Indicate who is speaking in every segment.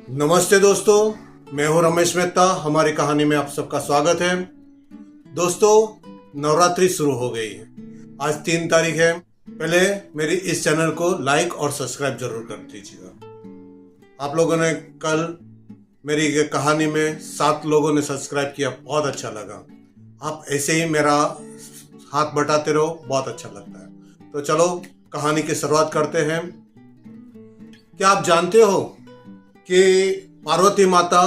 Speaker 1: नमस्ते दोस्तों, मैं हूं रमेश मेहता। हमारी कहानी में आप सबका स्वागत है। दोस्तों, नवरात्रि शुरू हो गई है। आज 3 तारीख है। पहले मेरी इस चैनल को लाइक और सब्सक्राइब जरूर कर दीजिएगा। आप लोगों ने कल मेरी कहानी में 7 लोगों ने सब्सक्राइब किया, बहुत अच्छा लगा। आप ऐसे ही मेरा हाथ बटाते रहो, बहुत अच्छा लगता है। तो चलो कहानी की शुरुआत करते हैं। क्या आप जानते हो कि पार्वती माता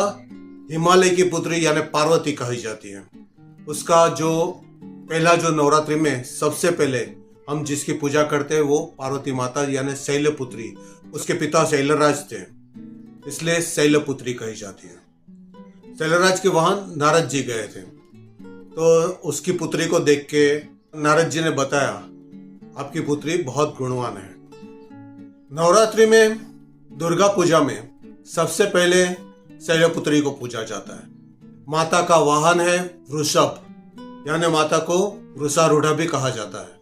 Speaker 1: हिमालय की पुत्री यानी पार्वती कही जाती है। उसका जो पहला जो नवरात्रि में सबसे पहले हम जिसकी पूजा करते हैं वो पार्वती माता यानी शैलपुत्री। उसके पिता शैलराज थे, इसलिए शैलपुत्री कही जाती है। शैलराज के वहां नारद जी गए थे, तो उसकी पुत्री को देख के नारद जी ने बताया, आपकी पुत्री बहुत गुणवान है। नवरात्रि में दुर्गा पूजा में सबसे पहले शैलपुत्री को पूजा जाता है। माता का वाहन है वृषभ, यानी माता को वृषारूढ़ा भी कहा जाता है।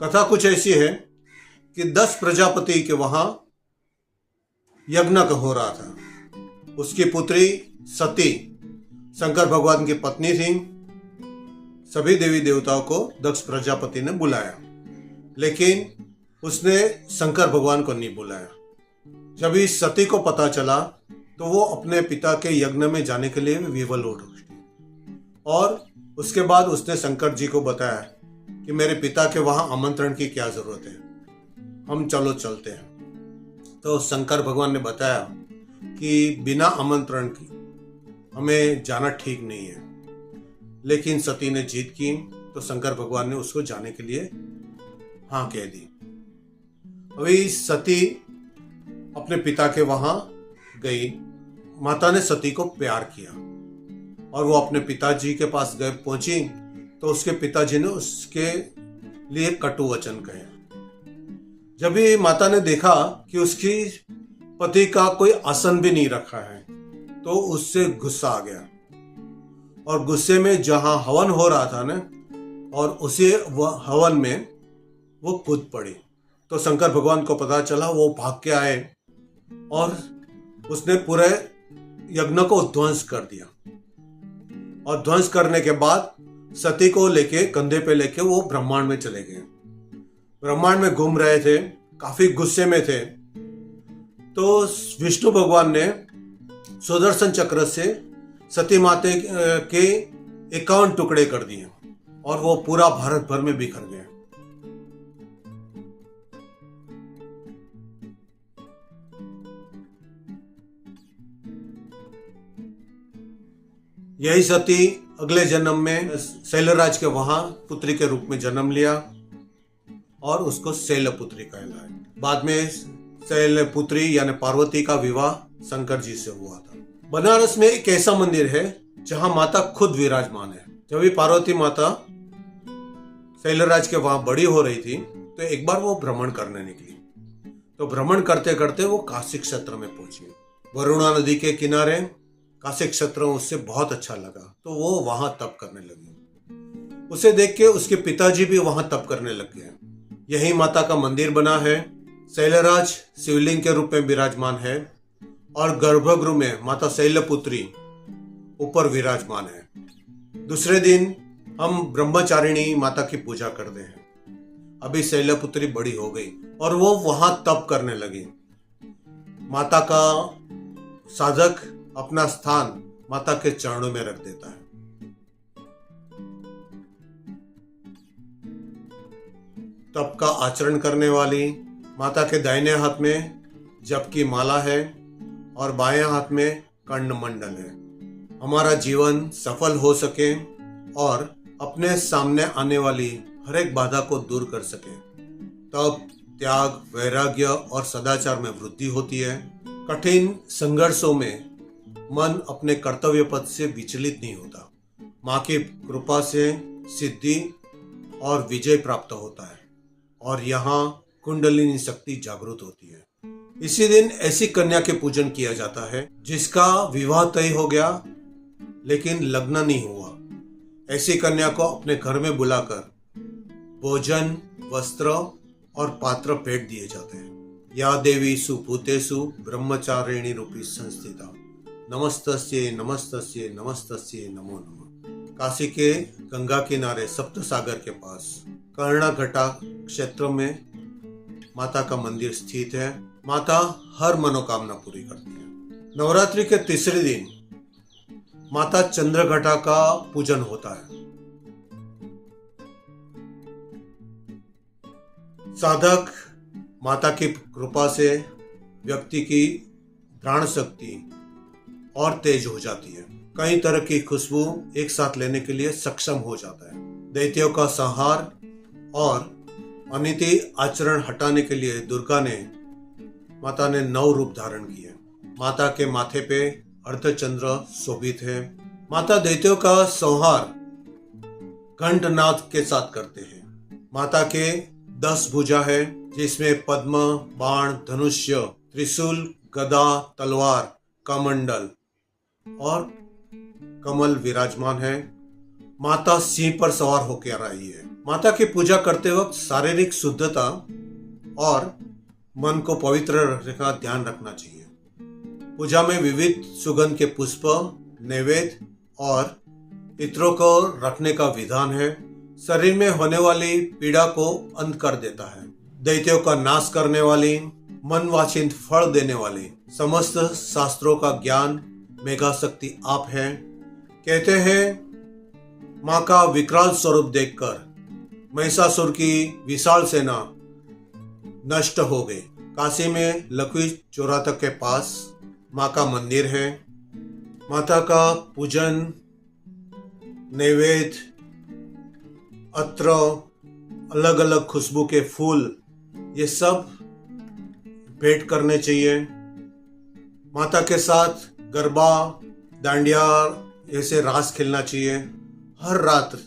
Speaker 1: कथा कुछ ऐसी है कि 10 प्रजापति के वहां यज्ञ हो रहा था। उसकी पुत्री सती शंकर भगवान की पत्नी थी। सभी देवी देवताओं को दक्ष प्रजापति ने बुलाया, लेकिन उसने शंकर भगवान को नहीं बुलाया। जब इस सती को पता चला तो वो अपने पिता के यज्ञ में जाने के लिए विवल उठी, और उसके बाद उसने शंकर जी को बताया कि मेरे पिता के वहां आमंत्रण की क्या जरूरत है, हम चलो चलते हैं। तो शंकर भगवान ने बताया कि बिना आमंत्रण की हमें जाना ठीक नहीं है। लेकिन सती ने जीत की, तो शंकर भगवान ने उसको जाने के लिए हाँ कह दी। अभी सती अपने पिता के वहां गई। माता ने सती को प्यार किया और वो अपने पिताजी के पास गए पहुंची, तो उसके पिताजी ने उसके लिए कटु वचन कहे। जब भी माता ने देखा कि उसकी पति का कोई आसन भी नहीं रखा है, तो उससे गुस्सा आ गया, और गुस्से में जहां हवन हो रहा था ना, और उसी हवन में वो कूद पड़ी। तो शंकर भगवान को पता चला, वो भाग के आए और उसने पूरे यज्ञ को ध्वंस कर दिया। और ध्वंस करने के बाद सती को लेके कंधे पे लेके वो ब्रह्मांड में चले गए। ब्रह्मांड में घूम रहे थे, काफी गुस्से में थे। तो विष्णु भगवान ने सुदर्शन चक्र से सती माता के 51 टुकड़े कर दिए और वो पूरा भारत भर में बिखर गए। यही सती अगले जन्म में शैलराज के वहां पुत्री के रूप में जन्म लिया और उसको शैलपुत्री कहलाया। बाद में शैलपुत्री यानी पार्वती का विवाह शंकर जी से हुआ था। बनारस में एक ऐसा मंदिर है जहां माता खुद विराजमान है। जब भी पार्वती माता शैलराज के वहां बड़ी हो रही थी, तो एक बार वो भ्रमण करने निकली। तो भ्रमण करते करते वो काशी क्षेत्र में पहुंची। वरुणा नदी के किनारे काशी क्षेत्र उससे बहुत अच्छा लगा, तो वो वहां तप करने लगी। उसे देख के उसके पिताजी भी वहां तप करने लग गए। यही माता का मंदिर बना है। शैलराज शिवलिंग के रूप में विराजमान है और गर्भगृह में माता शैलपुत्री ऊपर विराजमान है। दूसरे दिन हम ब्रह्मचारिणी माता की पूजा करते हैं। अभी शैलपुत्री बड़ी हो गई और वो वहां तप करने लगी। माता का साधक अपना स्थान माता के चरणों में रख देता है। तप का आचरण करने वाली माता के दाहिने हाथ में जप की माला है और बाएं हाथ में कर्णमंडल है। हमारा जीवन सफल हो सके और अपने सामने आने वाली हर एक बाधा को दूर कर सके, तब त्याग, वैराग्य और सदाचार में वृद्धि होती है। कठिन संघर्षों में मन अपने कर्तव्य पथ से विचलित नहीं होता। माँ की कृपा से सिद्धि और विजय प्राप्त होता है और यहाँ कुंडलिनी शक्ति जागृत होती है। इसी दिन ऐसी कन्या के पूजन किया जाता है जिसका विवाह तय हो गया लेकिन लग्न नहीं हुआ। ऐसी कन्या को अपने घर में बुलाकर भोजन, वस्त्र और पात्र भेंट दिए जाते हैं। या देवी सुभूतेषु ब्रह्मचारिणी रूपी संस्थिता नमस्तस्ये नमस्तस्ये नमस्तस्ये नमो नमः। काशी के गंगा किनारे सप्त सागर के पास कर्णघटा क्षेत्र में माता का मंदिर स्थित है। माता हर मनोकामना पूरी करती है। नवरात्रि के तीसरे दिन माता चंद्रघटा का पूजन होता है। साधक माता की कृपा से व्यक्ति की प्राण शक्ति और तेज हो जाती है। कई तरह की खुशबू एक साथ लेने के लिए सक्षम हो जाता है। दैत्यों का संहार और अनिति आचरण हटाने के लिए माता ने 9 रूप धारण किए। माता के माथे पे अर्धचंद्र शोभित है। माता दैत्यों का संहार घंटनाद के साथ करते हैं। माता के 10 भुजा है, जिसमें पद्म, बाण, धनुष्य, त्रिशूल, गदा, तलवार, कमंडल और कमल विराजमान है। माता सिंह पर सवार होकर आई है। माता की पूजा करते वक्त शारीरिक शुद्धता और मन को पवित्र रखने का ध्यान रखना चाहिए। पूजा में विविध सुगंध के पुष्प, नैवेद्य और इत्रों को रखने का विधान है। शरीर में होने वाली पीड़ा को अंत कर देता है। दैत्यों का नाश करने वाली, मन वांछित फल देने वाली, समस्त शास्त्रों का ज्ञान मेघा शक्ति आप हैं। कहते हैं माँ का विकराल स्वरूप देखकर महिषासुर की विशाल सेना नष्ट हो गई। काशी में लखवी चौराहा के पास माँ का मंदिर है। माता का पूजन, नैवेद्य, अत्र, अलग अलग खुशबू के फूल, ये सब भेंट करने चाहिए। माता के साथ गरबा, डांडिया ऐसे रास खेलना चाहिए। हर रात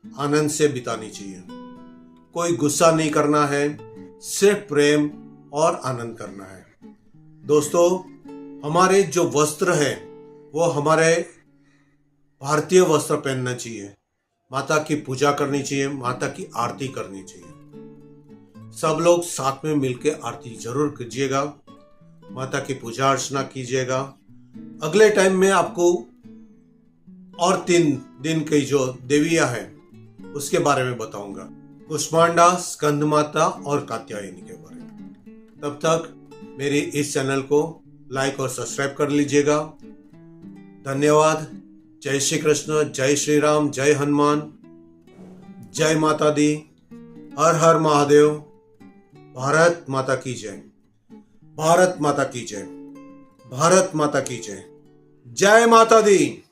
Speaker 1: आनंद से बितानी चाहिए। कोई गुस्सा नहीं करना है, सिर्फ प्रेम और आनंद करना है। दोस्तों, हमारे जो वस्त्र है वो हमारे भारतीय वस्त्र पहनना चाहिए। माता की पूजा करनी चाहिए, माता की आरती करनी चाहिए। सब लोग साथ में मिलकर आरती जरूर कीजिएगा, माता की पूजा अर्चना कीजिएगा। अगले टाइम में आपको और 3 दिन की जो देवियां हैं उसके बारे में बताऊंगा, कुष्मांडा, स्कंद माता और कात्यायनी के बारे में। तब तक मेरी इस चैनल को लाइक और सब्सक्राइब कर लीजिएगा। धन्यवाद। जय श्री कृष्ण, जय श्री राम, जय हनुमान, जय माता दी, हर हर महादेव। भारत माता की जय, भारत माता की जय, भारत माता की जय, जय माता दी।